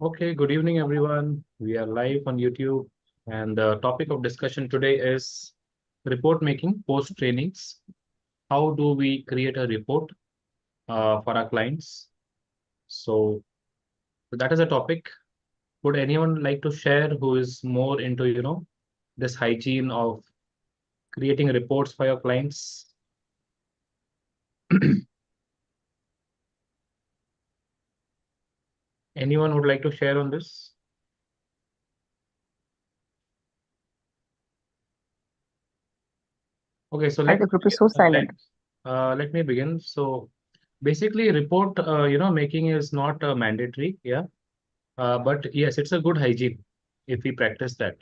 Okay, good evening, everyone. We are live on YouTube, and the topic of discussion today is report making post trainings. How do we create a report for our clients? So that is a topic. Would anyone like to share who is more into, this hygiene of creating reports for your clients? Anyone would like to share on this? Okay, so Why the group is so silent? let me begin. So basically, report making is not mandatory. Yeah. But yes, it's a good hygiene if we practice that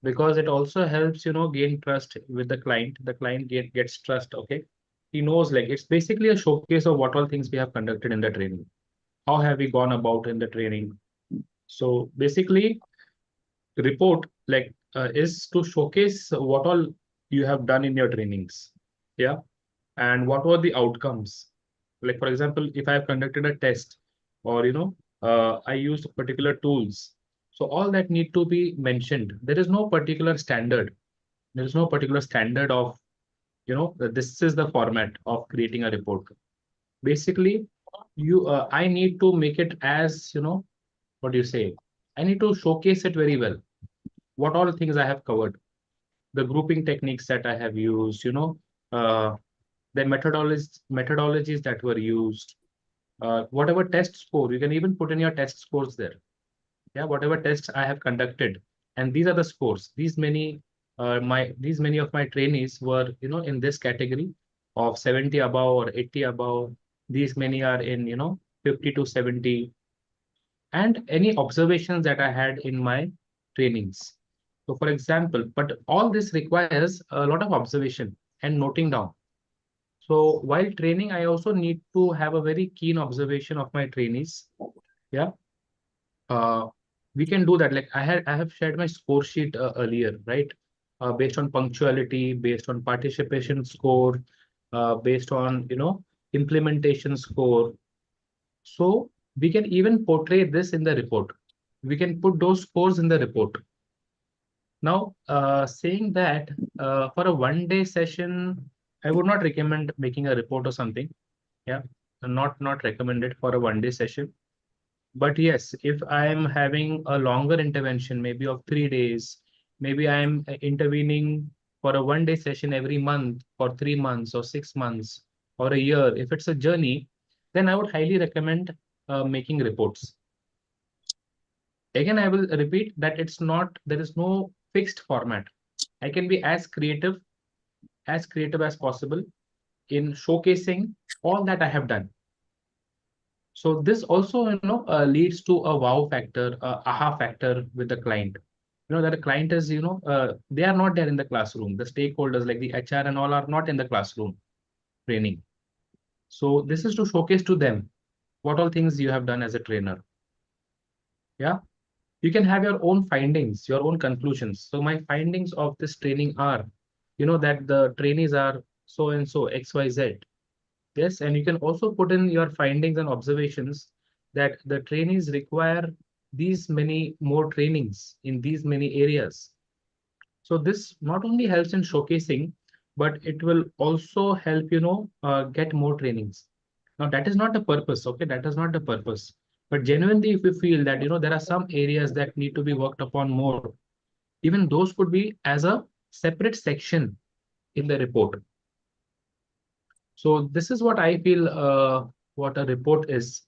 because it also helps, gain trust with the client. The client gets trust. Okay. He knows like it's basically a showcase of what all things we have conducted in the training. How have we gone about in the training? So basically, report is to showcase what all you have done in your trainings. Yeah. And what were the outcomes? Like, for example, if I have conducted a test or, I used particular tools. So all that need to be mentioned. There is no particular standard. There is no particular standard of, that this is the format of creating a report. Basically, I need to make it as, what do you say? I need to showcase it very well. What all things I have covered, the grouping techniques that I have used, the methodologies that were used, whatever test score, you can even put in your test scores there. Yeah, whatever tests I have conducted, and these are the scores. These many of my trainees were, in this category of 70 above or 80 above. These many are in, 50 to 70, and any observations that I had in my trainings. So, for example, but all this requires a lot of observation and noting down. So while training, I also need to have a very keen observation of my trainees. Yeah. Uh, we can do that. Like I have shared my score sheet earlier, right? Based on punctuality, based on participation score, based on, implementation score. So we can even portray this in the report. We can put those scores in the report. Now, saying that for a 1 day session, I would not recommend making a report or something. Yeah, not recommended for a 1 day session. But yes, if I'm having a longer intervention, maybe of 3 days, maybe I'm intervening for a 1 day session every month for 3 months or 6 months or a year. If it's a journey, then I would highly recommend making reports. Again, I will repeat that there is no fixed format. I can be as creative as possible in showcasing all that I have done. So this also, leads to a wow factor, aha factor with the client. That the client is, they are not there in the classroom. The stakeholders like the HR and all are not in the classroom training. So this is to showcase to them what all things you have done as a trainer. Yeah. You can have your own findings, your own conclusions. So my findings of this training are, that the trainees are so and so XYZ. Yes, and you can also put in your findings and observations that the trainees require these many more trainings in these many areas. So this not only helps in showcasing, but it will also help, get more trainings. Now that is not the purpose, okay? That is not the purpose. But genuinely, if you feel that, there are some areas that need to be worked upon more, even those could be as a separate section in the report. So this is what I feel what a report is.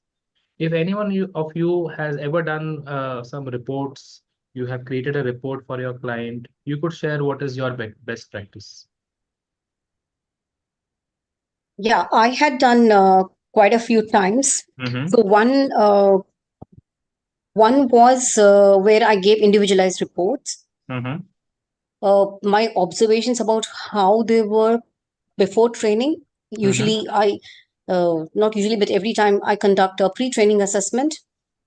If anyone of you has ever done some reports, you have created a report for your client, you could share what is your best practice. Yeah, I had done quite a few times. Mm-hmm. So one was where I gave individualized reports. Mm-hmm. My observations about how they were before training. Mm-hmm. Usually, not usually, but every time I conduct a pre-training assessment.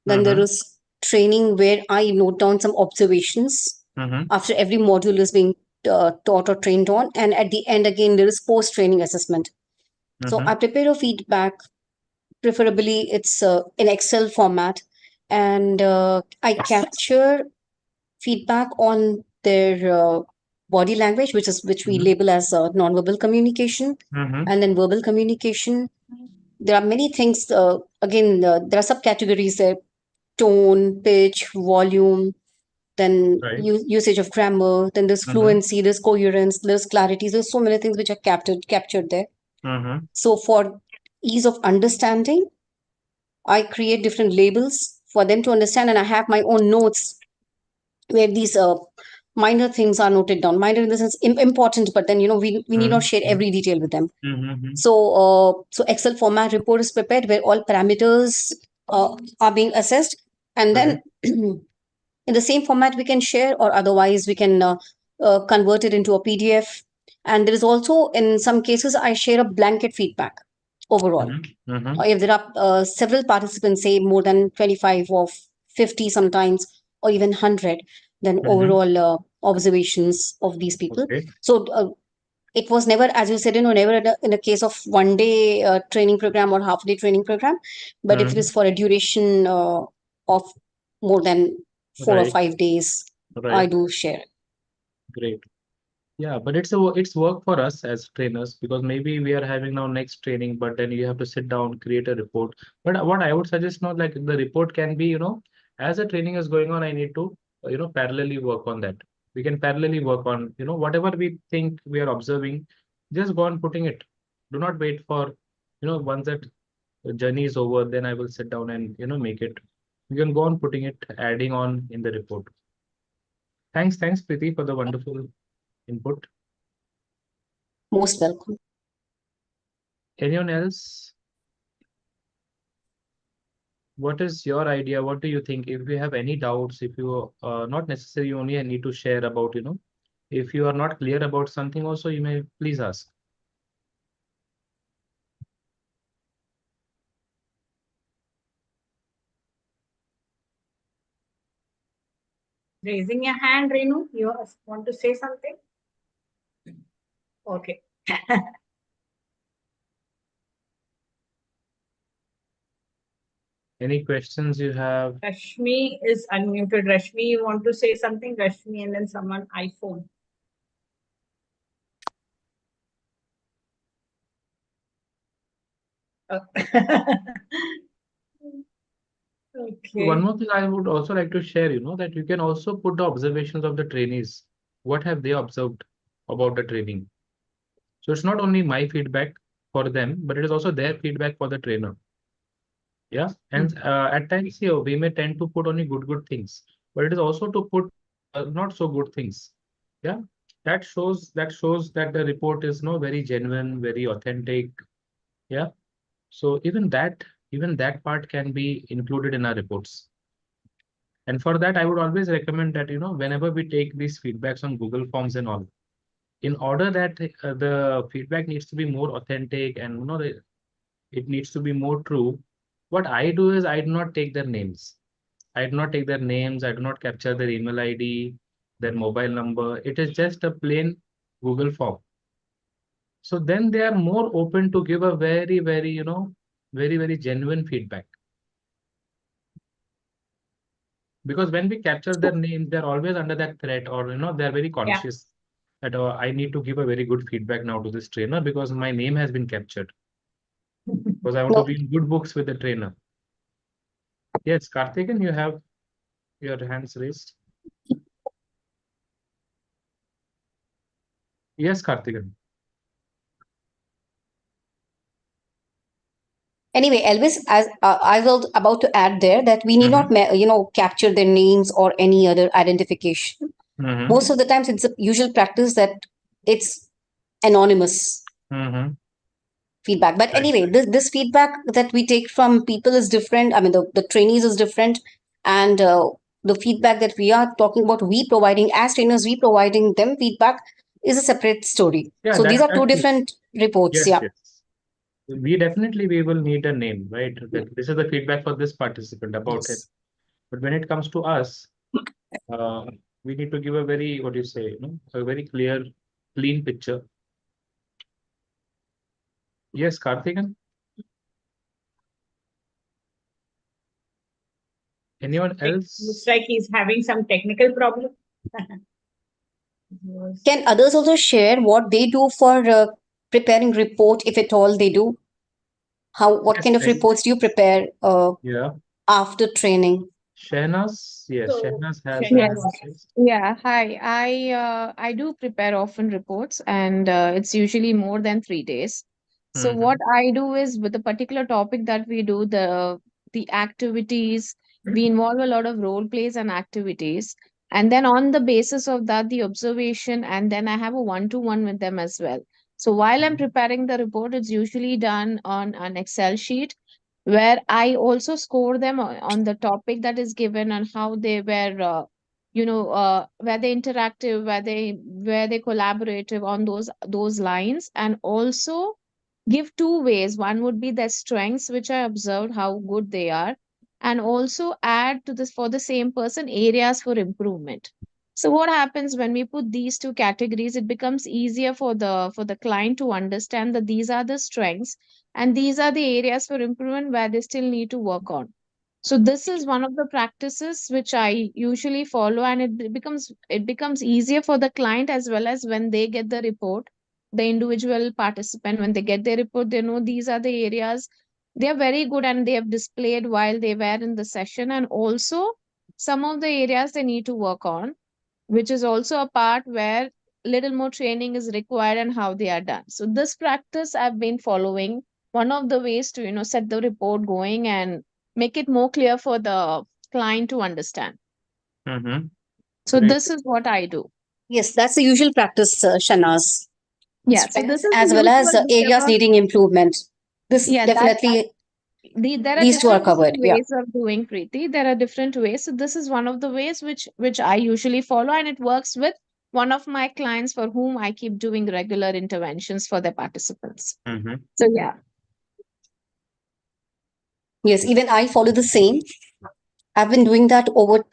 Then there Mm-hmm. is training where I note down some observations Mm-hmm. after every module is being taught or trained on, and at the end again there is post-training assessment. So Mm-hmm. I prepare a feedback. Preferably, it's in Excel format, and I capture feedback on their body language, which we Mm-hmm. label as nonverbal communication, Mm-hmm. and then verbal communication. There are many things. Again, there are subcategories there: tone, pitch, volume, then Right. usage of grammar. Then there's Mm-hmm. fluency, there's coherence, there's clarity. There's so many things which are captured there. Mm-hmm. So for ease of understanding, I create different labels for them to understand, and I have my own notes where these minor things are noted down. Minor in the sense important, but then we need not share every detail with them. Mm-hmm. So Excel format report is prepared where all parameters are being assessed, and Right. then in the same format we can share, or otherwise we can convert it into a PDF. And there is also, in some cases, I share a blanket feedback overall. Mm-hmm. Mm-hmm. If there are several participants, say more than 25 or 50 sometimes, or even 100, then Mm-hmm. overall observations of these people. Okay. So it was never, as you said, never in a case of 1 day training program or half day training program. But if it Mm-hmm. is for a duration of more than 4 or Right. 5 days, I Right. do share. Great. Yeah, but it's work for us as trainers, because maybe we are having now next training, but then you have to sit down, create a report. But what I would suggest now, like the report can be, as the training is going on, I need to, parallelly work on that. We can parallelly work on, whatever we think we are observing, just go on putting it. Do not wait for, once that journey is over, then I will sit down and, make it. You can go on putting it, adding on in the report. Thanks, Preeti, for the wonderful input. Most welcome. Anyone else? What is your idea? What do you think? If you have any doubts, if you not necessarily only need to share about, if you are not clear about something also, you may please ask. Raising your hand, Renu. You want to say something? Okay. Any questions you have? Rashmi is unmuted. Rashmi, you want to say something? Rashmi and then someone iPhone. One Okay. more thing I would also like to share, that you can also put the observations of the trainees. What have they observed about the training? So it's not only my feedback for them, but it is also their feedback for the trainer. Yeah, and at times here we may tend to put only good things, but it is also to put not so good things. Yeah, that shows that the report is no very genuine, very authentic. Yeah, so even that part can be included in our reports. And for that, I would always recommend that whenever we take these feedbacks on Google Forms and all, in order that the feedback needs to be more authentic and it needs to be more true. What I do is I do not take their names. I do not take their names. I do not capture their email ID, their mobile number. It is just a plain Google form. So then they are more open to give a very, very genuine feedback. Because when we capture their names, they're always under that threat, or they're very Yeah. conscious that I need to give a very good feedback now to this trainer because my name has been captured. Because I want to No, be in good books with the trainer. Yes, Karthikeyan, you have your hands raised. Yes, Karthikeyan. anyway, Elvis, as I was about to add there, that we need not Mm-hmm. capture their names or any other identification. Mm-hmm. Most of the times it's a usual practice that it's anonymous Mm-hmm. feedback. But Right. anyway, this feedback that we take from people is different. I mean, the trainees is different, and the feedback that we are talking about, we providing as trainers, we providing them feedback is a separate story. Yeah, So these are two that is, different reports. yes, Yeah. yes. We will need a name, right? That this is the feedback for this participant about it. Yes. But when it comes to us, uh, we need to give a very, what do you say, a very clear, clean picture. Yes, Karthikeyan? Anyone Looks else? like he's having some technical problem. Can others also share what they do for preparing report, if at all they do? What Yes, kind of reports do you prepare yeah. after training? Shehnas, yes, So, Shehnas has her Shaina, hand Yes. raised. Yeah. Hi. I do prepare often reports, and it's usually more than 3 days. So what Mm-hmm. I do is, with the particular topic that we do, the activities, we involve a lot of role plays and activities, and then on the basis of that, the observation, and then I have a one-to-one with them as well. So while I'm preparing the report, it's usually done on an Excel sheet where I also score them on the topic that is given and how they were, were they interactive, were they collaborative on those lines, and also give two ways. One would be their strengths, which I observed how good they are, and also add to this for the same person areas for improvement. So what happens when we put these two categories, it becomes easier for the client to understand that these are the strengths and these are the areas for improvement where they still need to work on. So this is one of the practices which I usually follow, and it becomes easier for the client as well. As when they get the report, the individual participant, when they get their report, they know these are the areas they are very good and they have displayed while they were in the session, and also some of the areas they need to work on, which is also a part where little more training is required and how they are done. So this practice I've been following, one of the ways to set the report going and make it more clear for the client to understand. Mm-hmm. So Great. this is what I do. Yes, that's the usual practice, Shanaz. Yeah, so this Strengths is the as well as usual, areas whichever. needing improvement. This Yeah, that definitely, there are these two are different covered. Yeah. ways of doing, Preeti. There are different ways. So this is one of the ways which I usually follow, and it works with one of my clients for whom I keep doing regular interventions for their participants. Mm-hmm. So yeah. Yes, even I follow the same. I've been doing that over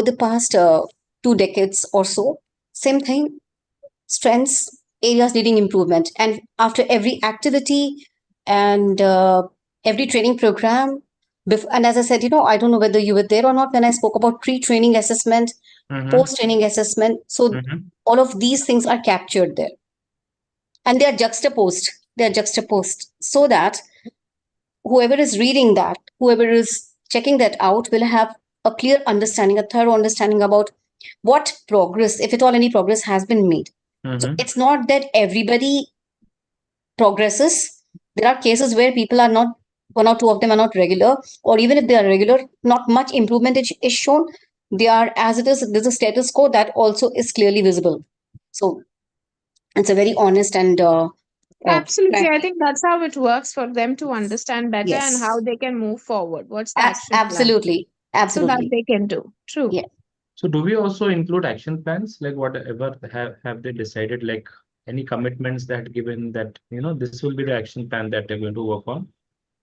the past 2 decades or so. Same thing, strengths, areas needing improvement. And after every activity and every training program, and as I said, I don't know whether you were there or not when I spoke about pre-training assessment, Mm-hmm. post-training assessment. So Mm-hmm. all of these things are captured there, and they are juxtaposed. They are juxtaposed so that whoever is reading that, whoever is checking that out, will have a clear understanding, a thorough understanding about what progress, if at all any progress, has been made. So Mm-hmm. it's not that everybody progresses. There are cases where people are not, one or two of them are not regular, or even if they are regular, not much improvement is shown. They are as it is, there's a status quo that also is clearly visible. So it's a very honest and Absolutely. frank. I think that's how it works for them to understand better and how Yes, they can move forward. What's the action plan? absolutely, So that absolutely. they can do. True. Yeah. So do we also include action plans? Like whatever have they decided, like any commitments that given that, this will be the action plan that they're going to work on?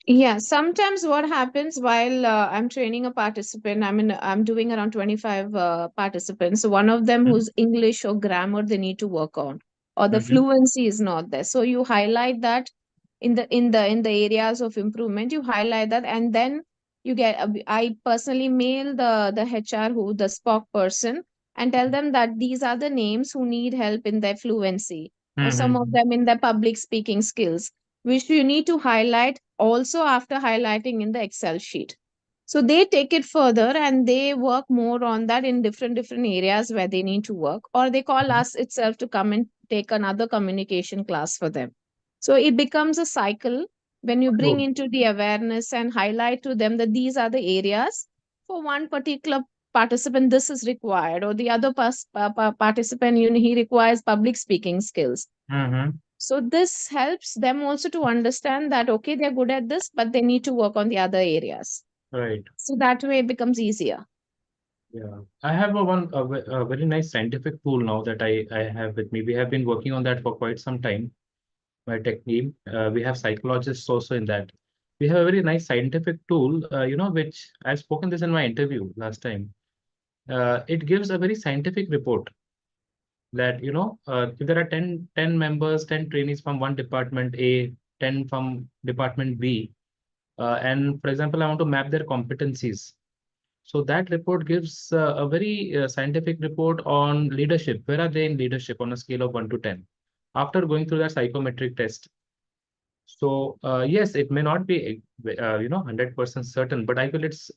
Yeah, sometimes what happens while I'm training a participant, I'm doing around 25 participants. So one of them whose English or grammar they need to work on, or the Mm-hmm. fluency is not there. So you highlight that in the areas of improvement, you highlight that, and then you get. I personally mail the HR, who the spoke person, and tell them that these are the names who need help in their fluency, or some of Mm-hmm. them in their public speaking skills, which you need to highlight also after highlighting in the Excel sheet. So they take it further and they work more on that in different areas where they need to work, or they call us itself to come and take another communication class for them. So it becomes a cycle when you bring Oh. into the awareness and highlight to them that these are the areas for one particular participant this is required, or the other participant, he requires public speaking skills. Mm-hmm. So this helps them also to understand that okay, they're good at this, but they need to work on the other areas. Right. So that way it becomes easier. Yeah. I have a very nice scientific tool now that I have with me. We have been working on that for quite some time. My tech team. We have psychologists also in that. We have a very nice scientific tool, which I've spoken this in my interview last time. It gives a very scientific report that, if there are 10 members, 10 trainees from one department A, 10 from department B, and for example, I want to map their competencies. So that report gives a very scientific report on leadership. Where are they in leadership on a scale of 1 to 10? After going through that psychometric test. So yes, it may not be 100% certain, but I feel it's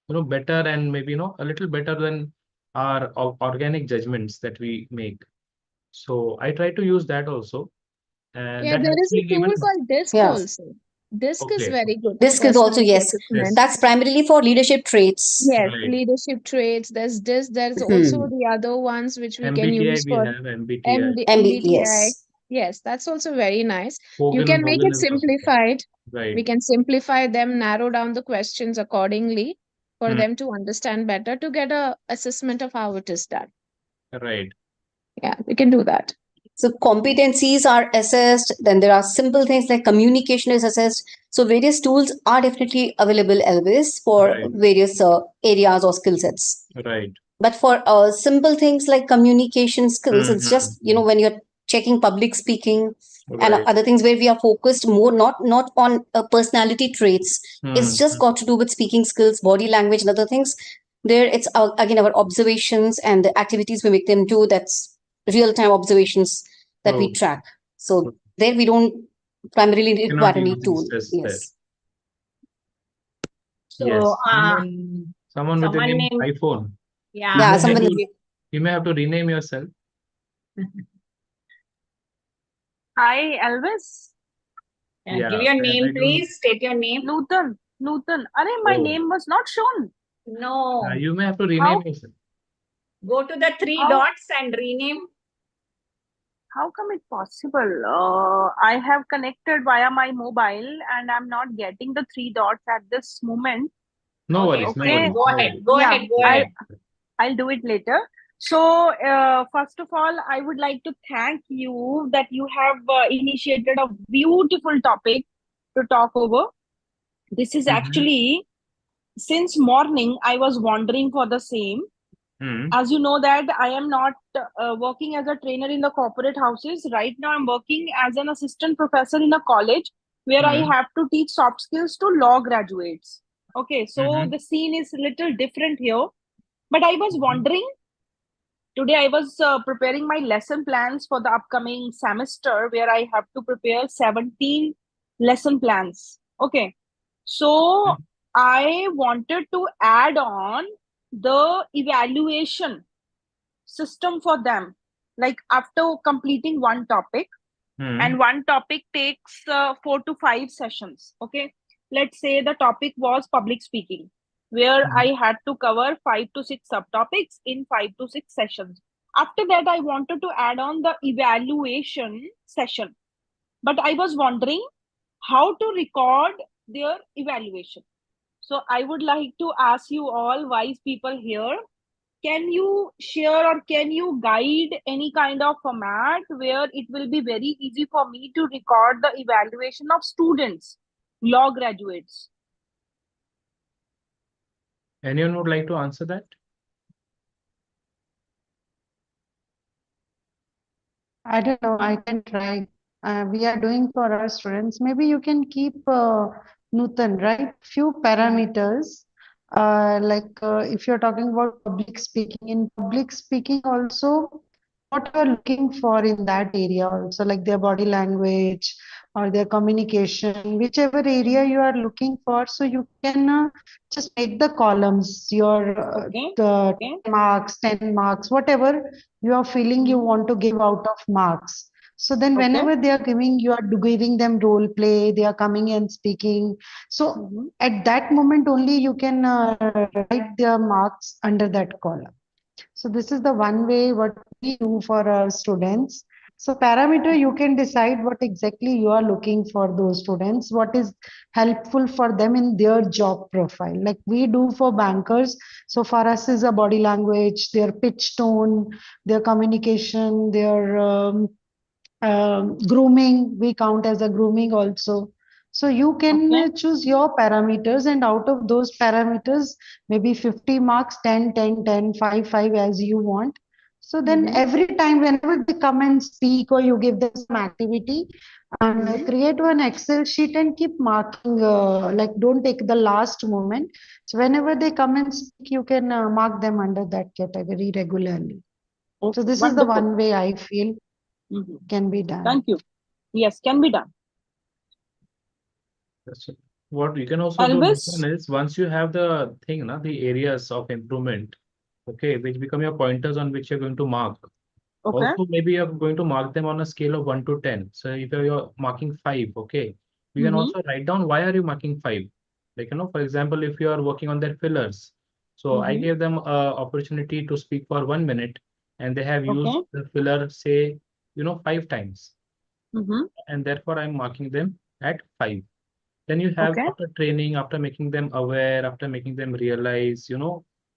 better and maybe a little better than our organic judgments that we make. So I try to use that also, and Yeah, that there helps is a me tool even. called DISC Yeah. also. DISC is Okay. very good for This is also, personality yes. Yes. assessment. That's primarily for leadership traits. Yes, Right. leadership traits. There's DISC. There's also Hmm. the other ones which we can MBTI use we for have MBTI. MBTI. Yes. Yes, that's also very nice. You Hogan can make Hogan it is also there. simplified. We Right. can simplify them, narrow down the questions accordingly for Hmm. them to understand better to get a assessment of how it is done. Right. Yeah, we can do that. So competencies are assessed. Then there are simple things like communication is assessed. So various tools are definitely available, Elvis, for Right. various areas or skill sets. Right. But for simple things like communication skills, it's Mm-hmm. just when you're checking public speaking and Right. other things where we are focused more not on personality traits. It's just Mm-hmm. got to do with speaking skills, body language, and other things. There, it's again our observations and the activities we make them do. That's real time observations that we Oh, track. So there we don't primarily require cannot any use these tool. tests there. Yes. So, Yes. Someone with the someone name named, iPhone. yeah, Yeah. You may have Someone. to you may have to rename yourself. Hi, Elvis. give Yeah. your I name, don't know. please. State your name. Nutan. Nutan. Arey, my Oh, name was not shown. No. you may have to rename How? yourself. Go to the three How? dots and rename. How come it possible? I have connected via my mobile and I'm not getting the three dots at this moment. No Okay, worries. No fine. Okay. worries. Go No ahead. worries. Go Yeah, ahead. Go I'll ahead. I'll do it later. So, first of all, I would like to thank you that you have initiated a beautiful topic to talk over. This is Mm-hmm. actually since morning I was wondering for the same. Mm-hmm. As you know that I am not working as a trainer in the corporate houses. Right now I'm working as an assistant professor in a college where I Mm-hmm. have to teach soft skills to law graduates. Okay, so Mm-hmm. the scene is a little different here. But I was Mm-hmm. wondering, today I was preparing my lesson plans for the upcoming semester where I have to prepare 17 lesson plans. Okay, so I wanted to add on the evaluation system for them, like after completing one topic, Mm-hmm. and one topic takes 4 to 5 sessions. Okay, let's say the topic was public speaking, where I had to cover 5 to 6 subtopics in 5 to 6 sessions. After that I wanted to add on the evaluation session, but I was wondering how to record their evaluation. So I would like to ask you all wise people here, can you share or can you guide any kind of format where it will be very easy for me to record the evaluation of students, law graduates? Anyone would like to answer that? I don't know, I can try. We are doing for our students. Maybe you can keep Nutan, right? Few parameters. If you're talking about public speaking, in public speaking also, what you're looking for in that area also, like their body language or their communication, whichever area you are looking for. So you can just make the columns, your Okay. the 10 marks, 10 marks, whatever you are feeling you want to give out of marks. So then Okay. whenever they are giving, you are giving them role play, they are coming and speaking. So at that moment only you can write their marks under that column. So this is the one way what we do for our students. So parameter, you can decide what exactly you are looking for those students, what is helpful for them in their job profile. Like we do for bankers. So for us is a body language, their pitch tone, their communication, their grooming, we count as a grooming also. So you can Okay. choose your parameters, and out of those parameters, maybe 50 marks, 10, 10, 10, 5, 5 as you want. So then every time whenever they come and speak or you give them some activity and create one Excel sheet and keep marking, like don't take the last moment. So whenever they come and speak, you can mark them under that category regularly. So this is the Wonderful. one way I feel can be done. Thank you. Yes, can be done. That's it. What you can also do Elvis? is once you have the thing, the areas of improvement, okay, which become your pointers on which you're going to mark. Okay. Also, maybe you're going to mark them on a scale of 1 to 10. So if you're marking 5, okay, you can also write down why are you marking 5. Like, for example, if you are working on their fillers, so I gave them a opportunity to speak for 1 minute, and they have used the filler, say, 5 times, and therefore I'm marking them at 5. Then you have, Okay. after training, after making them aware, after making them realize,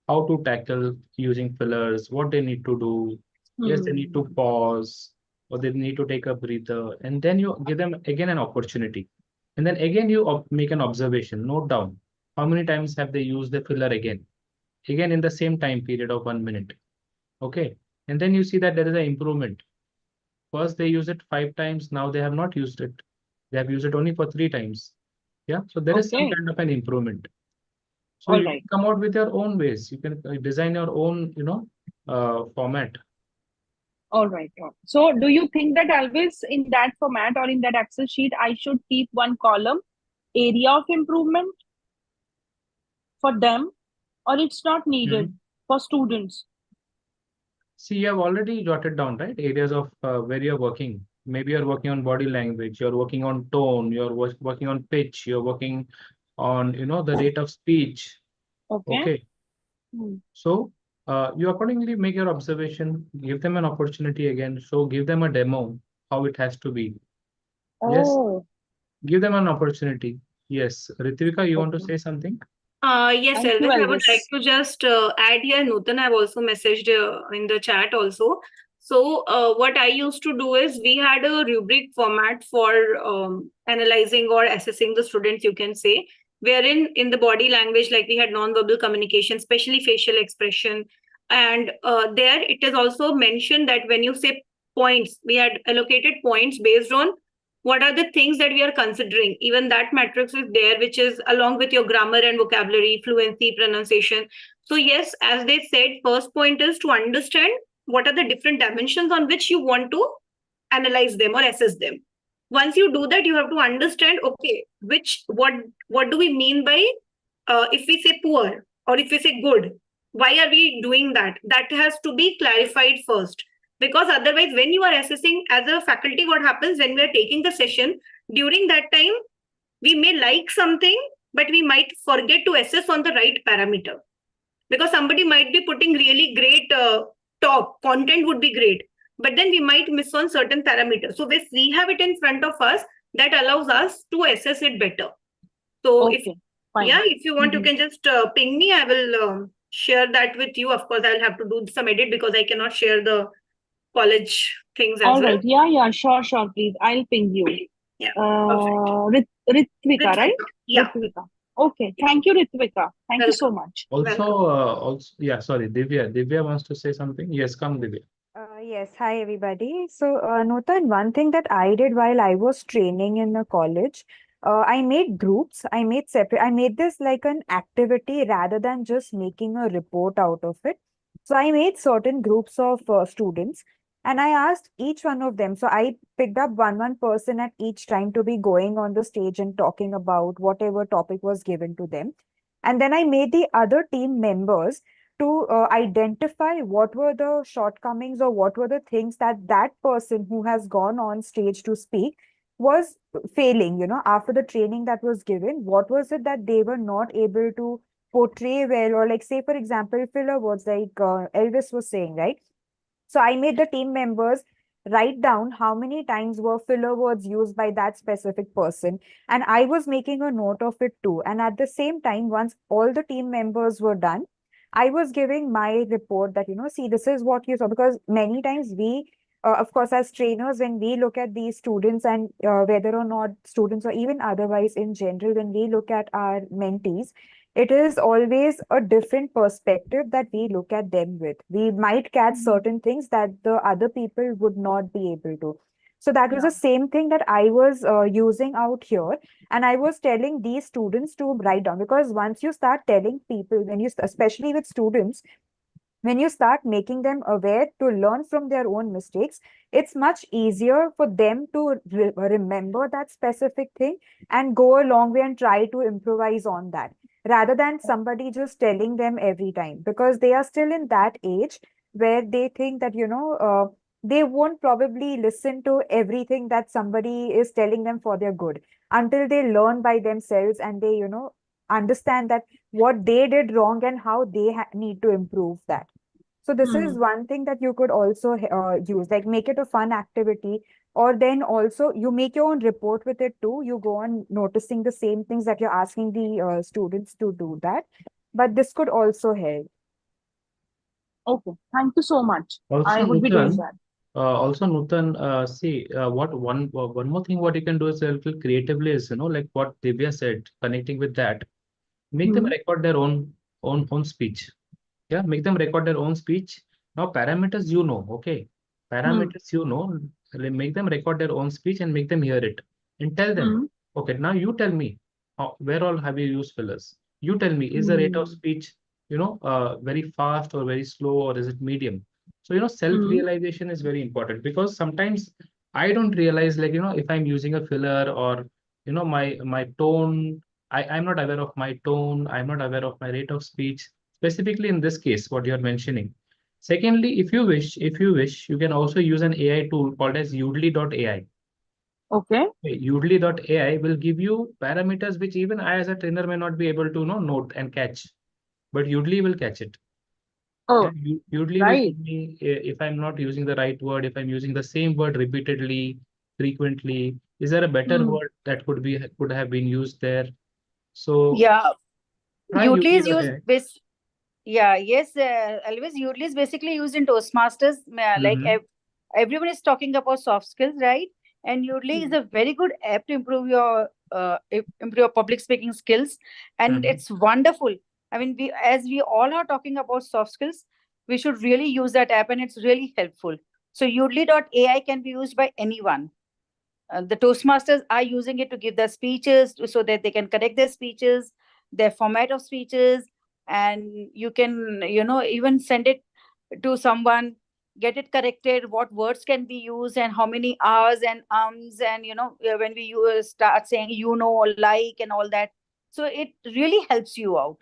how to tackle using fillers, what they need to do. Yes, they need to pause, or they need to take a breather, and then you give them again an opportunity. And then again, you make an observation, note down how many times have they used the filler again in the same time period of 1 minute. Okay. And then you see that there is an improvement. First, they use it 5 times. Now they have not used it. They have used it only for 3 times. Yeah. So there is some Okay. kind of an improvement. So All you right. can come out with your own ways. You can design your own, format. All right. So do you think that Elvis, in that format or in that Excel sheet, I should keep one column, area of improvement for them, or it's not needed for students? See, you have already jotted down, right? Areas of where you're working. Maybe you're working on body language, you're working on tone, you're working on pitch, you're working on, the rate of speech. Okay. Okay. So you accordingly make your observation, give them an opportunity again. So give them a demo, how it has to be. Yes, Oh, give them an opportunity. Yes. Ritvika, you want to okay. say something? Yes, Thank you, Elvis, I would like Elvis. to just add here. Nutan, I've also messaged in the chat also. So, what I used to do is we had a rubric format for analyzing or assessing the students, you can say, wherein in the body language, like we had non-verbal communication, especially facial expression. And there it is also mentioned that when you say points, we had allocated points based on what are the things that we are considering. Even that matrix is there, which is along with your grammar and vocabulary, fluency, pronunciation. So yes, as they said, first point is to understand what are the different dimensions on which you want to analyze them or assess them. Once you do that, you have to understand, okay, what do we mean by if we say poor or if we say good, why are we doing that? That has to be clarified first, because otherwise when you are assessing as a faculty, what happens when we are taking the session, during that time we may like something, but we might forget to assess on the right parameter, because somebody might be putting really great top content would be great, but then we might miss on certain parameters. So if we have it in front of us, that allows us to assess it better. So Okay, fine. if you want, you can just ping me. I will share that with you. Of course, I'll have to do some edit because I cannot share the college things as All well. right. Yeah, sure, please. I'll ping you. Yeah, perfect. Ritvika, right? Yeah. Ritvika. Okay. Thank you, Ritvika. Thank you so much. Also, yeah, sorry, Divya. Divya wants to say something. Yes, come, Divya. Yes, hi everybody. So, Nutan, one thing that I did while I was training in the college, I made groups. I made separate. I made this like an activity rather than just making a report out of it. So, I made certain groups of students, and I asked each one of them. So, I picked up one person at each time to be going on the stage and talking about whatever topic was given to them. And then I made the other team members to identify what were the shortcomings or what were the things that that person who has gone on stage to speak was failing, after the training that was given. What was it that they were not able to portray well, or like, say, for example, filler words like Elvis was saying, right? So I made the team members write down how many times were filler words used by that specific person. And I was making a note of it too. And at the same time, once all the team members were done, I was giving my report that, see, this is what you saw. Because many times we, of course, as trainers, when we look at these students and whether or not students or even otherwise in general, when we look at our mentees, it is always a different perspective that we look at them with. We might catch certain things that the other people would not be able to. So that was the same thing that I was using out here. And I was telling these students to write down, because once you start telling people, especially with students, when you start making them aware to learn from their own mistakes, it's much easier for them to remember that specific thing and go a long way and try to improvise on that, rather than somebody just telling them every time, because they are still in that age where they think that, they won't probably listen to everything that somebody is telling them for their good until they learn by themselves and they, understand that what they did wrong and how they need to improve that. So this is one thing that you could also use, like make it a fun activity, or then also you make your own report with it too. You go on noticing the same things that you're asking the students to do that. But this could also help. Okay, thank you so much. Also, I would be doing Nutan, that. see, what one more thing what you can do is a little creatively is, like what Divya said, connecting with that, make them record their own speech. Yeah, make them record their own speech. Now, parameters, okay. Parameters, make them record their own speech and make them hear it. And tell them, okay, now you tell me, where all have you used fillers? You tell me, is the rate of speech, very fast or very slow, or is it medium? So, self-realization is very important, because sometimes I don't realize, like, if I'm using a filler, or, my tone, I'm not aware of my tone, I'm not aware of my rate of speech, specifically in this case, what you're mentioning. Secondly, if you wish, you can also use an AI tool called as Udly.ai. Okay. Udly.ai will give you parameters which even I as a trainer may not be able to note and catch, but Udly will catch it. Oh, Udly will right. give me if I'm not using the right word, if I'm using the same word repeatedly, frequently, is there a better word that could have been used there? So Yeah, try Udly is used Udly.ai. yeah, yes, Elvis, Udly is basically used in Toastmasters. Like Mm-hmm. everyone is talking about soft skills, right? And Udly is a very good app to improve your public speaking skills, and Mm-hmm. it's wonderful. I mean, as we all are talking about soft skills, we should really use that app, and it's really helpful. So Udly.ai can be used by anyone. The Toastmasters are using it to give their speeches so that they can correct their speeches, their format of speeches, and you can, even send it to someone, get it corrected, what words can be used, and how many hours and and when we start saying like and all that. So it really helps you out.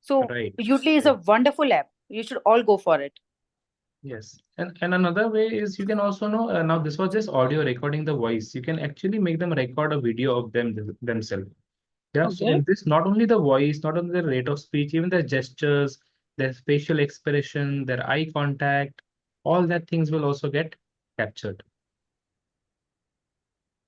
So Right. Udly is a wonderful app. You should all go for it. Yes, and another way is you can also know, now this was just audio recording the voice. You can actually make them record a video of themselves. Yeah, so Okay. in this, not only the voice, not only the rate of speech, even their gestures, their facial expression, their eye contact, all that things will also get captured.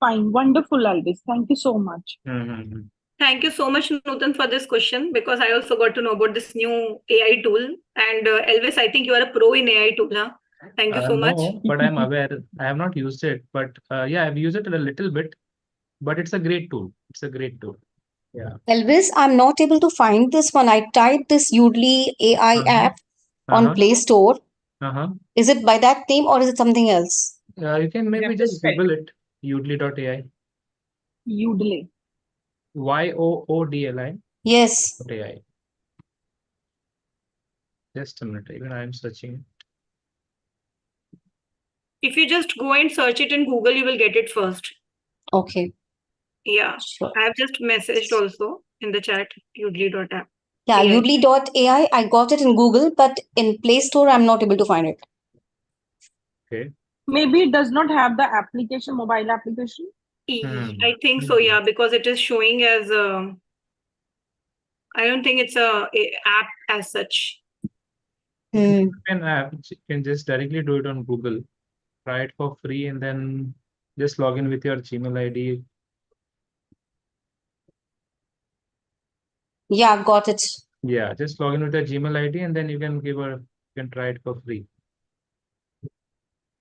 Fine. Wonderful, Elvis. Thank you so much. Mm-hmm. Thank you so much, Nutan, for this question, because I also got to know about this new AI tool. And Elvis, I think you are a pro in AI tool, huh? Thank you so much. No, but I'm aware. I have not used it, but yeah, I've used it a little bit. But it's a great tool. It's a great tool. Yeah. Elvis, I'm not able to find this one. I typed this Udly AI Uh-huh. app on Play Store. Uh-huh. Is it by that name or is it something else? You can maybe just Google it, Udly.ai. Udly. YOODLI. Yes. AI. Just a minute, even I am searching. If you just go and search it in Google, you will get it first. Okay. Yeah. Sure. I have just messaged also in the chat, udly.app. Yeah, AI. Udly.ai. I got it in Google, but in Play Store, I'm not able to find it. Okay. Maybe it does not have the application, mobile application. I think so, yeah, because it is showing as I don't think it's a app as such. You can just directly do it on Google. Try it for free and then just log in with your Gmail ID. Yeah, got it. Yeah, just log in with your Gmail ID and then you can try it for free.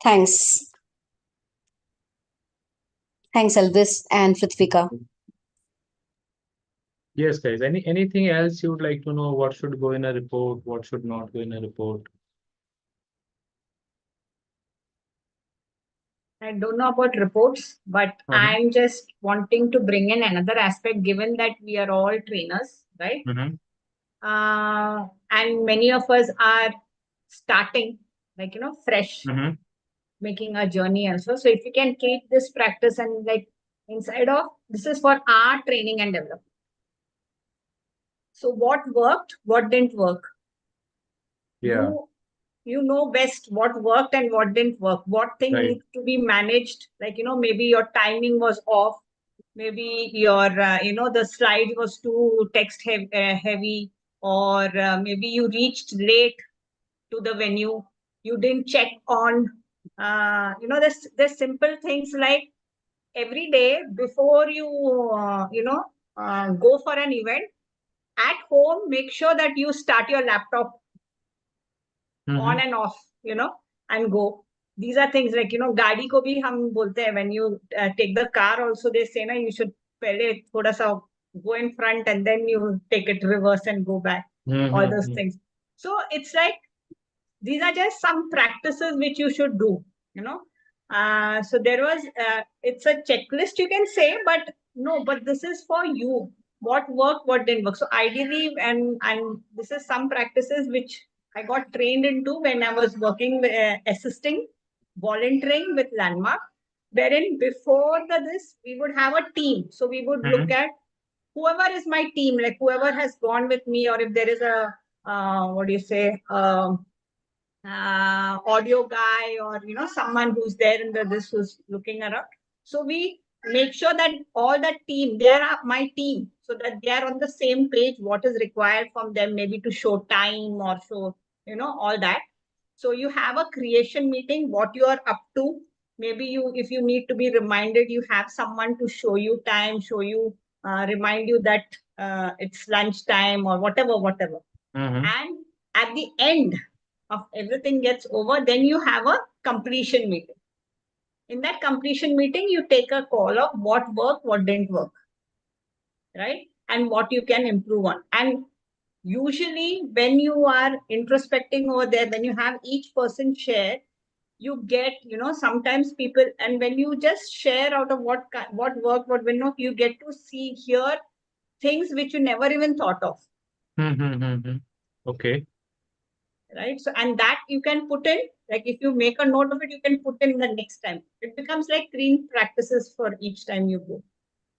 Thanks. Thanks, Elvis and Prithvika. Yes, guys. Anything else you would like to know? What should go in a report? What should not go in a report? I don't know about reports, but I'm just wanting to bring in another aspect, given that we are all trainers, right? And many of us are starting, like, fresh, making a journey also. So if you can keep this practice and like inside of, this is for our training and development. So what worked, what didn't work? Yeah. You know best what worked and what didn't work, what thing Right. needs to be managed, like, maybe your timing was off, maybe your, the slide was too text heavy, or maybe you reached late to the venue, you didn't check on, there's simple things like every day before you, go for an event, at home, make sure that you start your laptop on and off, and go. These are things like, gaadi ko bhi hum bolte hain, when you take the car also, they say, na, you should pehle thoda sa go in front and then you take it reverse and go back. All those things. So it's like, these are just some practices which you should do, So there was, it's a checklist you can say, but no, but this is for you. What worked, what didn't work. So ideally, and this is some practices which I got trained into when I was working, assisting, volunteering with Landmark, wherein before this, we would have a team. So we would look at whoever is my team, like whoever has gone with me, or if there is a, what do you say, audio guy, or someone who's there in this who's looking around. So we make sure that all that team, they are my team, so that they are on the same page, what is required from them, maybe to show time or show, all that. So you have a creation meeting, what you are up to. Maybe you, if you need to be reminded, you have someone to show you time, show you, remind you that it's lunch time or whatever. And at the end of everything gets over, then you have a completion meeting. In that completion meeting, you take a call of what worked, what didn't work, right? And what you can improve on. And usually when you are introspecting over there, when you have each person share, you get, sometimes people, and when you just share out of what worked, what didn't work, you get to see, hear things which you never even thought of. Okay. Right? So, and that you can put in, like if you make a note of it, you can put in the next time. It becomes like green practices for each time you go.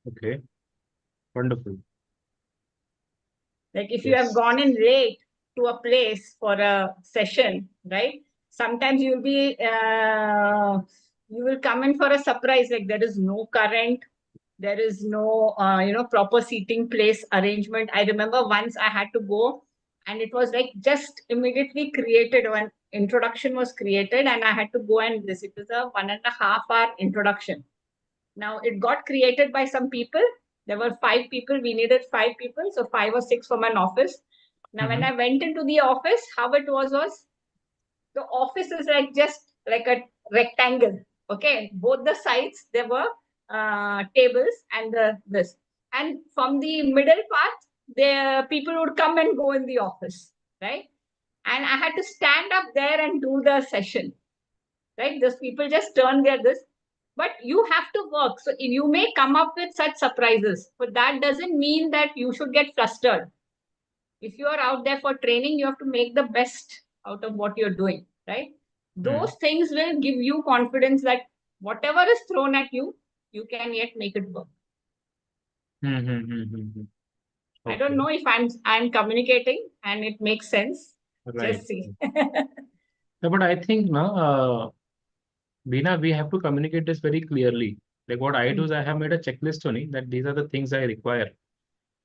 Okay. Wonderful. Like if you have gone in late to a place for a session, right? Sometimes you'll be, you will come in for a surprise, like there is no current, there is no, proper seating place arrangement. I remember once I had to go, and it was like just immediately created when introduction was created, and I had to go and this. It was a 1.5 hour introduction. Now it got created by some people. There were 5 people. We needed 5 people, so 5 or 6 from an office. Now when I went into the office, how it was the office is like just like a rectangle. Okay, both the sides there were tables and this, and from the middle part, the people would come and go in the office, right? And I had to stand up there and do the session, right? Those people just turn their this, but you have to work. So if you may come up with such surprises, but that doesn't mean that you should get flustered. If you are out there for training, you have to make the best out of what you're doing, right? Those things will give you confidence that whatever is thrown at you, you can yet make it work. I don't know if I'm communicating and it makes sense. Right. Just see. No, but I think now, Veena, we have to communicate this very clearly. Like what I do is I have made a checklist only that these are the things I require.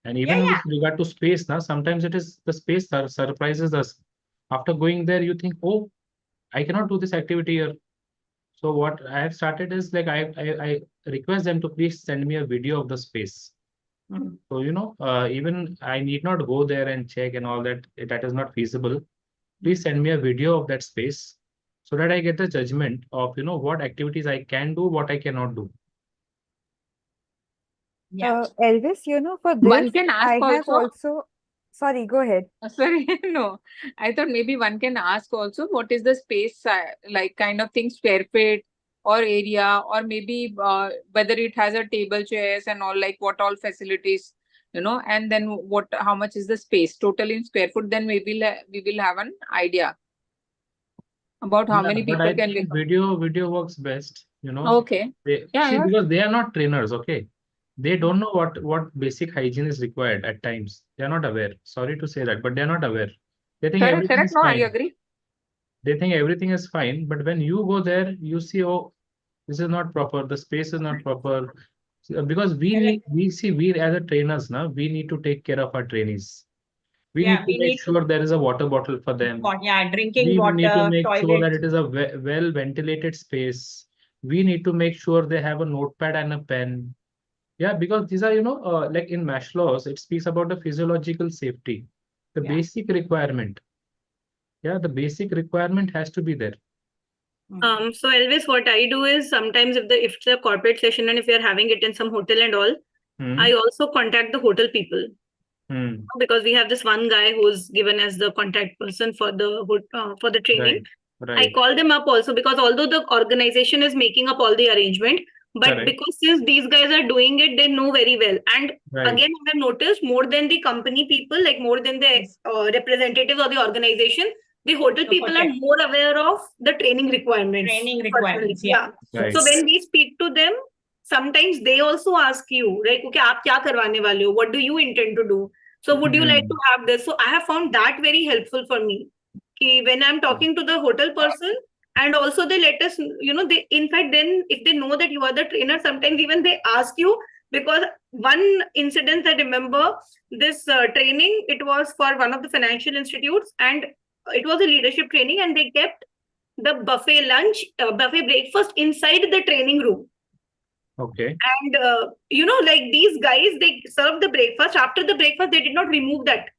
And even with regard to space, now sometimes it is the space that surprises us. After going there, you think, oh, I cannot do this activity here. So what I have started is like I request them to please send me a video of the space. So even I need not go there and check and all that. That is not feasible. Please send me a video of that space so that I get the judgment of what activities I can do, what I cannot do. Yeah. Elvis, for One this, can I ask have also. also, sorry, go ahead. Sorry, no. I thought maybe one can ask also what is the space like kind of thing, square feet or area, or maybe whether it has a table, chairs, and all, like what all facilities, and then how much is the space total in square foot. Then we will have an idea about how Yeah, many but people I can think become. video works best, Okay. They Yeah, see yeah. because they are not trainers, okay? They don't know what basic hygiene is required at times. They are not aware. Sorry to say that, but they are not aware. They think Correct, everything correct. is No, I fine. agree. They think everything is fine, but when you go there, you see, oh, this is not proper. The space is not proper. Because we as a trainers now, we need to take care of our trainees. We need Yeah, to we make need to, sure there is a water bottle for them. yeah, drinking We need to water, make sure that toilets. it is a well ventilated space. We need to make sure they have a notepad and a pen. Yeah, because these are, like in Maslow's, it speaks about the physiological safety, the Yeah. basic requirement. Yeah, the basic requirement has to be there. So Elvis, what I do is sometimes if it's a corporate session and if you're having it in some hotel and all, I also contact the hotel people. Because we have this one guy who's given as the contact person for the training. Right. I call them up also because although the organization is making up all the arrangement, but Correct. because since these guys are doing it, they know very well. And Right. again, I have noticed more than the company people, like more than the representatives of the organization, the hotel people are more aware of the training requirements. Yeah. Right. So when we speak to them, sometimes they also ask you, like, okay, aap kya karwane wale ho? What do you intend to do? So would you like to have this? So I have found that very helpful for me. When I'm talking to the hotel person, and also they let us, they, in fact, then if they know that you are the trainer, sometimes even they ask you, because one incident I remember, this training, it was for one of the financial institutes, and it was a leadership training, and they kept the buffet lunch, buffet breakfast inside the training room. Okay. And, like these guys, they served the breakfast. After the breakfast, they did not remove that.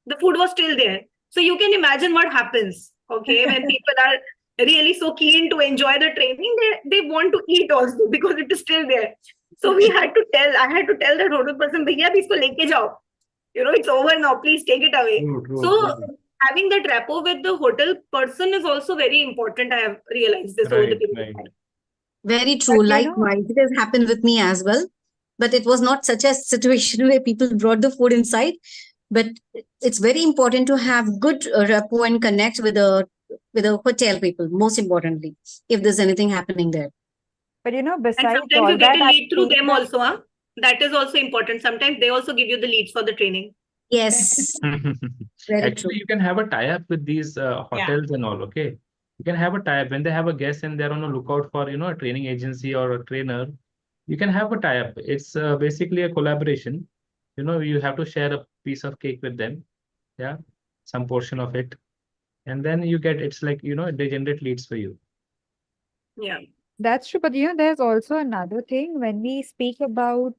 The food was still there. So you can imagine what happens, okay, when people are really so keen to enjoy the training, they want to eat also because it is still there. So I had to tell that hotel person, bhaiya, abhi isko leke jao. It's over now, please take it away. So having that rapport with the hotel person is also very important. I have realized this over the period of time. Very true. Likewise, it has happened with me as well. But it was not such a situation where people brought the food inside. But it's very important to have good rapport and connect with the hotel people, most importantly, if there's anything happening there. But And besides sometimes all you get that, a I lead through feel them that also, huh? That is also important. Sometimes they also give you the leads for the training. Yes. Very Actually, true. you can have a tie-up with these hotels and all, okay? You can have a tie-up when they have a guest and they're on a lookout for, a training agency or a trainer. You can have a tie-up. It's basically a collaboration. You have to share a piece of cake with them, yeah, some portion of it, and then it's like, they generate leads for you. Yeah. That's true. But there's also another thing when we speak about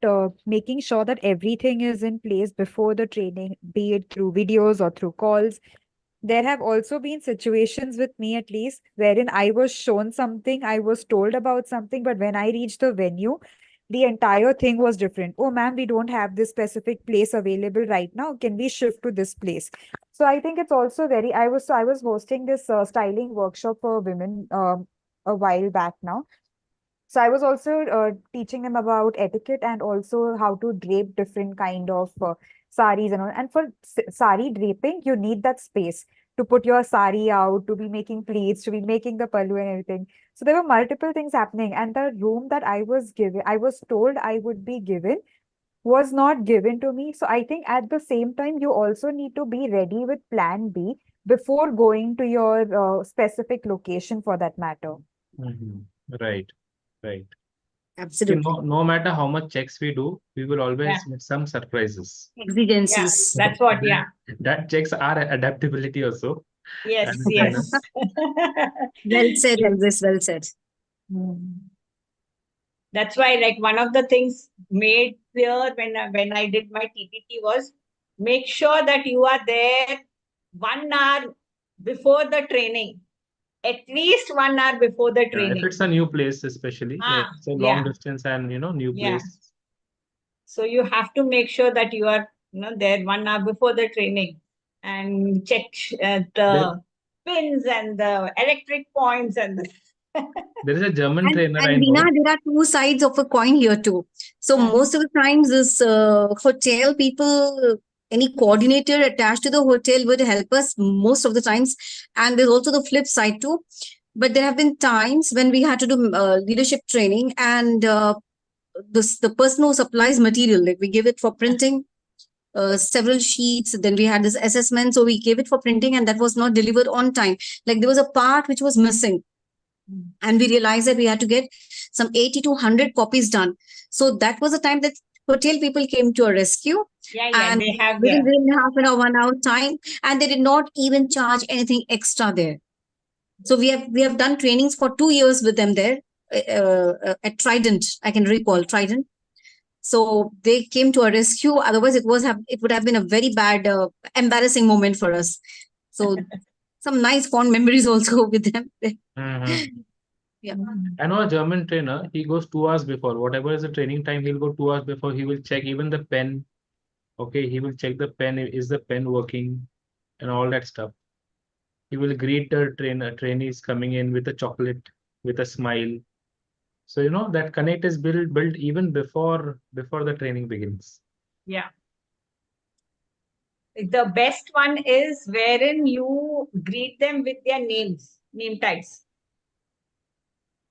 making sure that everything is in place before the training, be it through videos or through calls. There have also been situations with me, at least, wherein I was shown something, I was told about something, but when I reached the venue, the entire thing was different. Oh, ma'am, we don't have this specific place available right now. Can we shift to this place? So I think it's also I was hosting this styling workshop for women a while back now. So I was also teaching them about etiquette and also how to drape different kind of saris and all. And for sari draping, you need that space to put your sari out, to be making pleats, to be making the pallu and everything. So there were multiple things happening. And the room that I was told I would be given was not given to me. So I think at the same time, you also need to be ready with plan B before going to your specific location for that matter. Right. See, Absolutely. no matter how much checks we do, we will always get some surprises. Exigencies. That's what, yeah. That checks our adaptability also. Yes, as a yes. Well said, Elvis. Well said. That's why, like, one of the things made clear when I did my TPT was make sure that you are there 1 hour before the training, at least 1 hour before the Yeah, if training. it's a new place, especially, it's a long distance and new Yeah. place. So you have to make sure that you are there 1 hour before the training and check the pins and the electric points and the There is a German trainer I And Veena, know. there are two sides of a coin here too. So Yeah. most of the times, this hotel people, any coordinator attached to the hotel would help us most of the times. And there's also the flip side too. But there have been times when we had to do leadership training, and the person who supplies material, like we give it for printing, several sheets. Then we had this assessment, so we gave it for printing, and that was not delivered on time. Like there was a part which was missing, and we realized that we had to get some 80 to 100 copies done. So that was the time that hotel people came to our rescue, yeah, and they have within half an hour, 1 hour time, and they did not even charge anything extra there. So we have done trainings for 2 years with them there at Trident. I can recall Trident. So they came to our rescue. Otherwise, it would have been a very bad, embarrassing moment for us. So some nice fond memories also with them. Yeah. I know a German trainer. He goes 2 hours before. Whatever is the training time, he'll go 2 hours before. He will check even the pen. Okay, he will check the pen. Is the pen working, and all that stuff. He will greet the trainees coming in with a chocolate, with a smile. So that connect is built even before the training begins. Yeah. The best one is wherein you greet them with their name tags,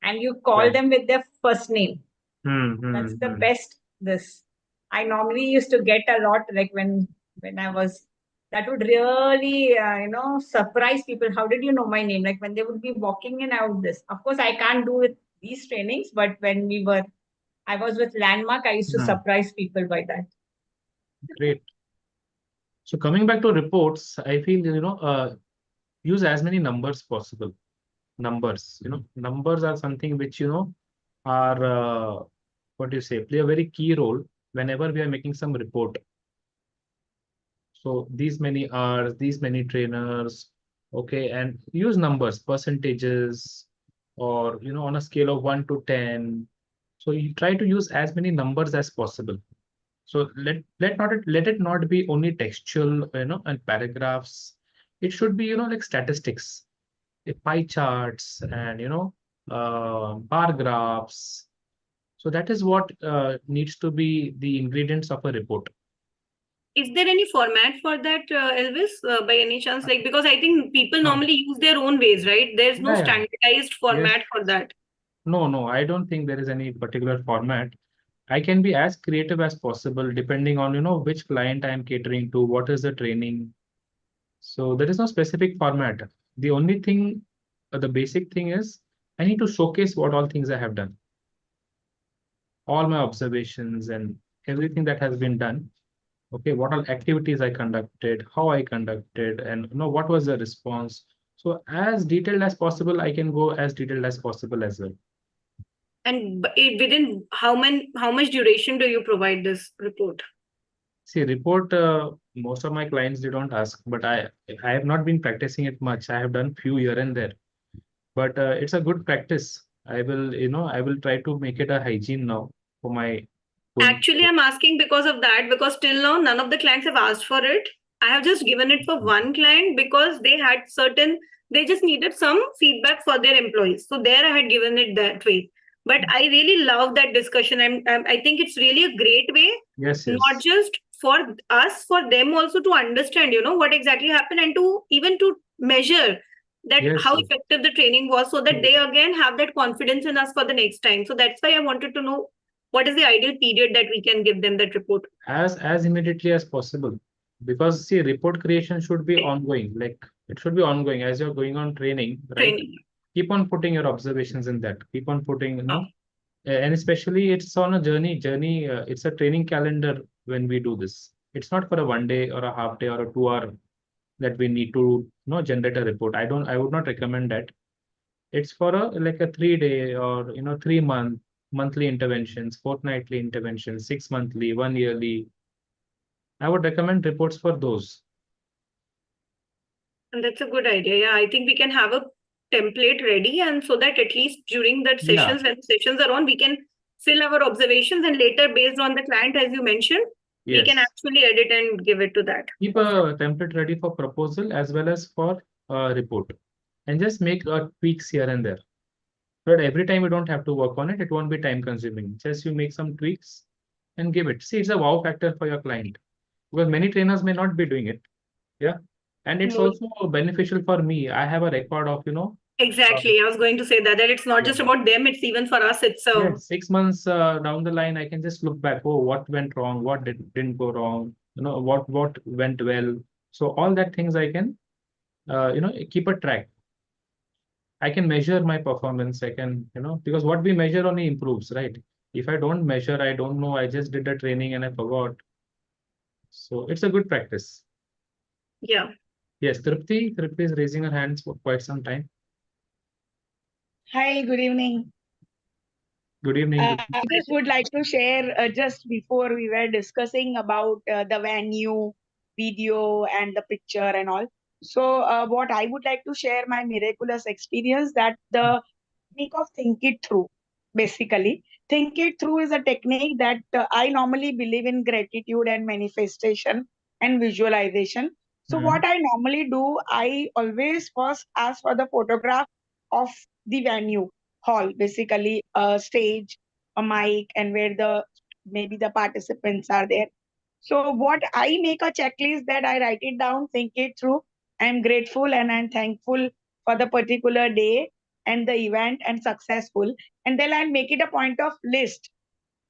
and you call them with their first name. That's the best. I normally used to get a lot, like when I was, that would really surprise people. How did you know my name? Like when they would be walking in, I would this. Of course, I can't do with these trainings, but when I was with Landmark, I used to surprise people by that. Great. So coming back to reports, I feel use as many numbers possible. Numbers are something which are what do you say, play a very key role whenever we are making some report. So these many hours, these many trainers, okay, and use numbers, percentages, or on a scale of 1 to 10. So you try to use as many numbers as possible. So let it not be only textual, and paragraphs. It should be, like statistics, pie charts, and bar graphs. So that is what needs to be the ingredients of a report. Is there any format for that, Elvis, by any chance? Like, because I think people normally use their own ways, right? There's no standardized format for that. No, I don't think there is any particular format. I can be as creative as possible depending on, which client I am catering to, what is the training. So there is no specific format. The only thing, the basic thing is I need to showcase what all things I have done. All my observations and everything that has been done. Okay, what all activities I conducted, how I conducted, and what was the response. So as detailed as possible, I can go as detailed as possible as well. And within how much duration do you provide this report? See, report, most of my clients, they don't ask, but I have not been practicing it much. I have done few here and there, but it's a good practice. I will try to make it a hygiene now for my. Actually, I'm asking because of that, because till now, none of the clients have asked for it. I have just given it for one client because they just needed some feedback for their employees. So there I had given it that way. But I really love that discussion. I think it's really a great way, yes. Not just for us, for them also to understand, what exactly happened, and even to measure that how effective the training was, so that they again have that confidence in us for the next time. So that's why I wanted to know what is the ideal period that we can give them that report? As immediately as possible, because see, report creation should be ongoing. Like it should be ongoing as you're going on training, right? Keep on putting your observations in that. Keep on putting, and especially it's on a journey. It's a training calendar when we do this. It's not for a 1 day or a half day or a 2 hour that we need to generate a report. I would not recommend that. It's for like a 3 day or 3 month monthly interventions, fortnightly interventions, 6 monthly, 1 yearly. I would recommend reports for those. And that's a good idea. Yeah, I think we can have a template ready, and so that at least during that sessions, when sessions are on, we can fill our observations, and later, based on the client, as you mentioned, we can Yes. actually edit and give it to that. Keep a template ready for proposal as well as for report, and just make tweaks here and there. But every time you don't have to work on it, it won't be time consuming. Just you make some tweaks and give it. See, it's a wow factor for your client because many trainers may not be doing it. Yeah. And it's More- also beneficial for me. I have a record of, Exactly. I was going to say that it's not just yeah. about them, it's even for us. It's Yeah, 6 months down the line, I can just look back. Oh, what went wrong? What didn't go wrong? What went well. So all that things I can, keep a track. I can measure my performance. I can, because what we measure only improves, right? If I don't measure, I don't know. I just did a training and I forgot. So it's a good practice. yeah. Yes, Tripti is raising her hands for quite some time. Hi, good evening. Good evening. I just would like to share just before we were discussing about the venue, video, and the picture and all. So, what I would like to share my miraculous experience that the technique of think it through. Basically, think it through is a technique that I normally believe in gratitude and manifestation and visualization. So, what I normally do, I always first ask for the photograph of the venue hall, basically a stage, a mic, and where the maybe the participants are there. So what I make a checklist that I write it down, think it through. I'm grateful and I'm thankful for the particular day and the event and successful. And then I'll make it a point of list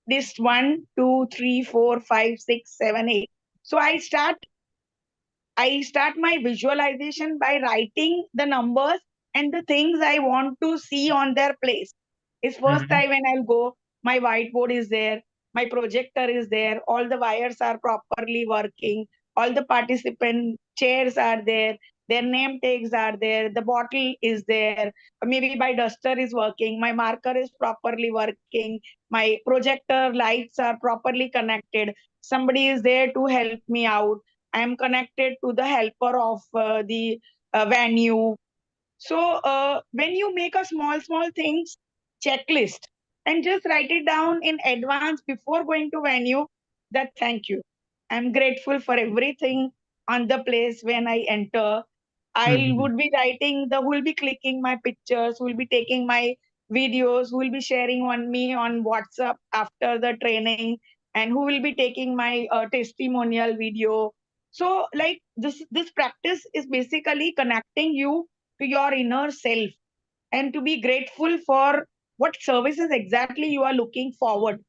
1, 2, 3, 4, 5, 6, 7, 8. So I start my visualization by writing the numbers and the things I want to see on their place. It's first time when I'll go, my whiteboard is there, my projector is there, all the wires are properly working, all the participant chairs are there, their name tags are there, the bottle is there, maybe my duster is working, my marker is properly working, my projector lights are properly connected, somebody is there to help me out. I am connected to the helper of the venue. So when you make a small things checklist and just write it down in advance before going to venue, that thank you. I'm grateful for everything on the place when I enter. I would be writing who will be clicking my pictures, who will be taking my videos, who will be sharing on me on WhatsApp after the training, and who will be taking my testimonial video. So like this practice is basically connecting you to your inner self and to be grateful for what services exactly you are looking forward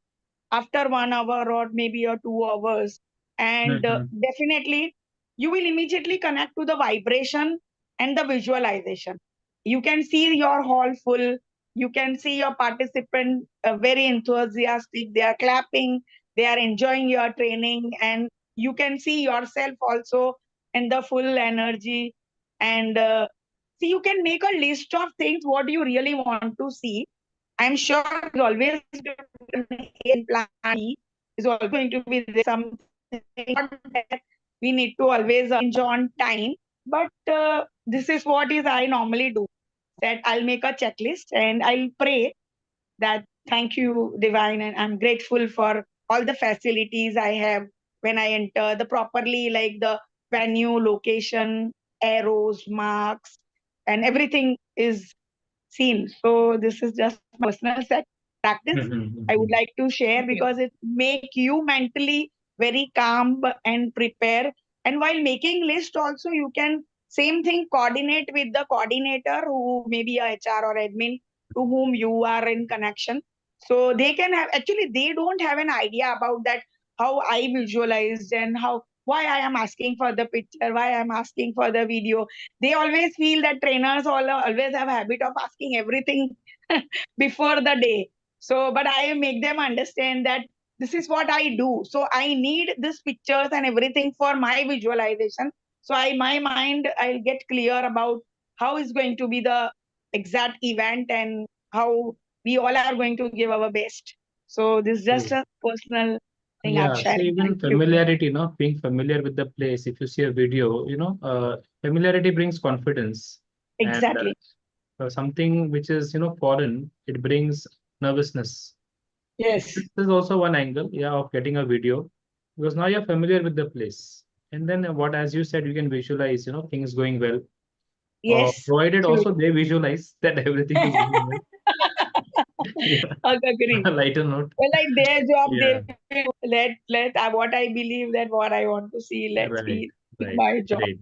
after 1 hour or maybe or 2 hours. And definitely, you will immediately connect to the vibration and the visualization. You can see your hall full. You can see your participant very enthusiastic. They are clapping. They are enjoying your training. And you can see yourself also in the full energy. And see, you can make a list of things what you really want to see. I'm sure there's always going to be a plan B, is always going to be there something that we need to always arrange on time. But this is what is I normally do. That I'll make a checklist and I'll pray that thank you, Divine, and I'm grateful for all the facilities I have when I enter the properly, like the venue, location, arrows, marks, and everything is seen. So this is just my personal set practice I would like to share because it make you mentally very calm and prepare. And while making list also you can same thing coordinate with the coordinator who may be a HR or admin to whom you are in connection. So they can have actually they don't have an idea about that how I visualized and how why I am asking for the picture, why I'm asking for the video. They always feel that trainers always have a habit of asking everything before the day. So, but I make them understand that this is what I do. So I need these pictures and everything for my visualization. So my mind, I'll get clear about how is going to be the exact event and how we all are going to give our best. So this is just a personal thing I've Yeah, so shared. even Thank you. familiarity, being familiar with the place. If you see a video, familiarity brings confidence. Exactly. And something which is, foreign, it brings nervousness. Yes. This is also one angle, yeah, of getting a video, because now you're familiar with the place. And then what, as you said, you can visualize, things going well. Yes. Provided True. also they visualize that everything is going well. Yeah. Agree. On a lighter note. Well, like their job, Yeah. they let what I believe, that what I want to see. Let's Right. be Right. my job. Great.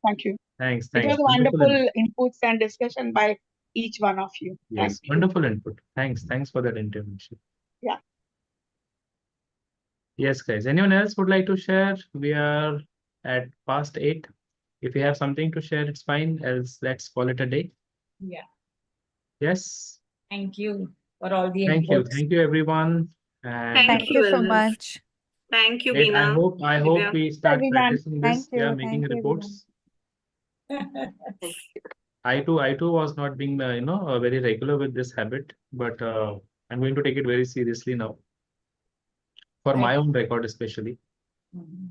Thank you. Thanks. It was Thanks. Wonderful wonderful input. inputs and discussion by each one of you. Thank Yes. you. Wonderful input. Thanks. Thanks for that intervention. Yeah. Yes, guys. Anyone else would like to share? We are at past 8. If you have something to share, it's fine. Else, let's call it a day. Yeah. Yes. Thank you for all the Thank you. inputs. Thank you, everyone. And Thank you, so Elvis. much. Thank you, great. I Beena. hope Divya. we start Everyone. practicing this. Thank you. Yeah, making Thank you, reports. Thank you. I too was not being very regular with this habit, but I'm going to take it very seriously now, for my own record especially. Mhm.